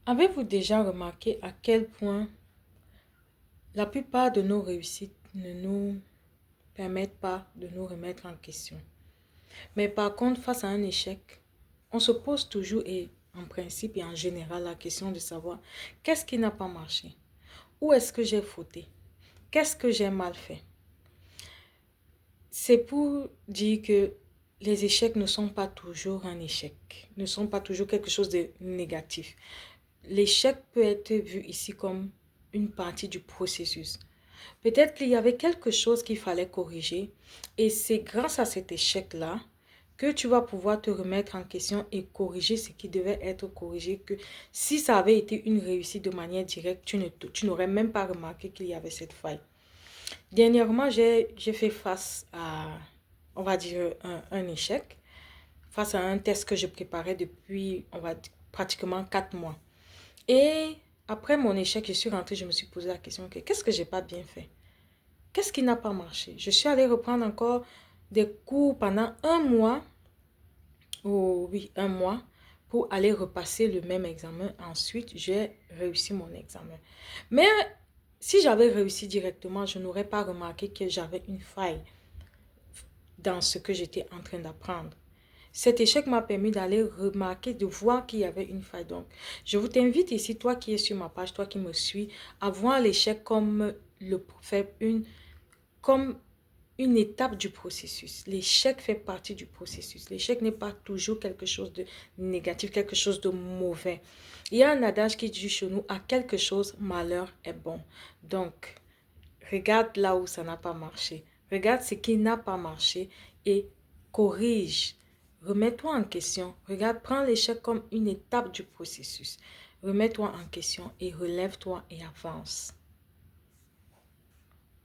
Avez-vous déjà remarqué à quel point la plupart de nos réussites ne nous permettent pas de nous remettre en question? Mais par contre, face à un échec, on se pose toujours et en principe et en général la question de savoir qu'est-ce qui n'a pas marché? Où est-ce que j'ai fauté? Qu'est-ce que j'ai mal fait? C'est pour dire que les échecs ne sont pas toujours un échec, ne sont pas toujours quelque chose de négatif. L'échec peut être vu ici comme une partie du processus. Peut-être qu'il y avait quelque chose qu'il fallait corriger et c'est grâce à cet échec-là que tu vas pouvoir te remettre en question et corriger ce qui devait être corrigé. Que si ça avait été une réussite de manière directe, tu n'aurais même pas remarqué qu'il y avait cette faille. Dernièrement, j'ai fait face à, on va dire, un échec, face à un test que je préparais depuis, on va dire, pratiquement 4 mois. Et après mon échec, je suis rentrée, je me suis posé la question, ok, qu'est-ce que j'ai pas bien fait? Qu'est-ce qui n'a pas marché? Je suis allée reprendre encore des cours pendant un mois, ou oui, un mois, pour aller repasser le même examen. Ensuite, j'ai réussi mon examen. Mais si j'avais réussi directement, je n'aurais pas remarqué que j'avais une faille dans ce que j'étais en train d'apprendre. Cet échec m'a permis d'aller remarquer, de voir qu'il y avait une faille. Donc, je vous t'invite ici, toi qui es sur ma page, toi qui me suis, à voir l'échec comme comme une étape du processus. L'échec fait partie du processus. L'échec n'est pas toujours quelque chose de négatif, quelque chose de mauvais. Il y a un adage qui dit chez nous, à quelque chose, malheur est bon. Donc, regarde là où ça n'a pas marché. Regarde ce qui n'a pas marché et corrige. Remets-toi en question. Regarde, prends l'échec comme une étape du processus. Remets-toi en question et relève-toi et avance.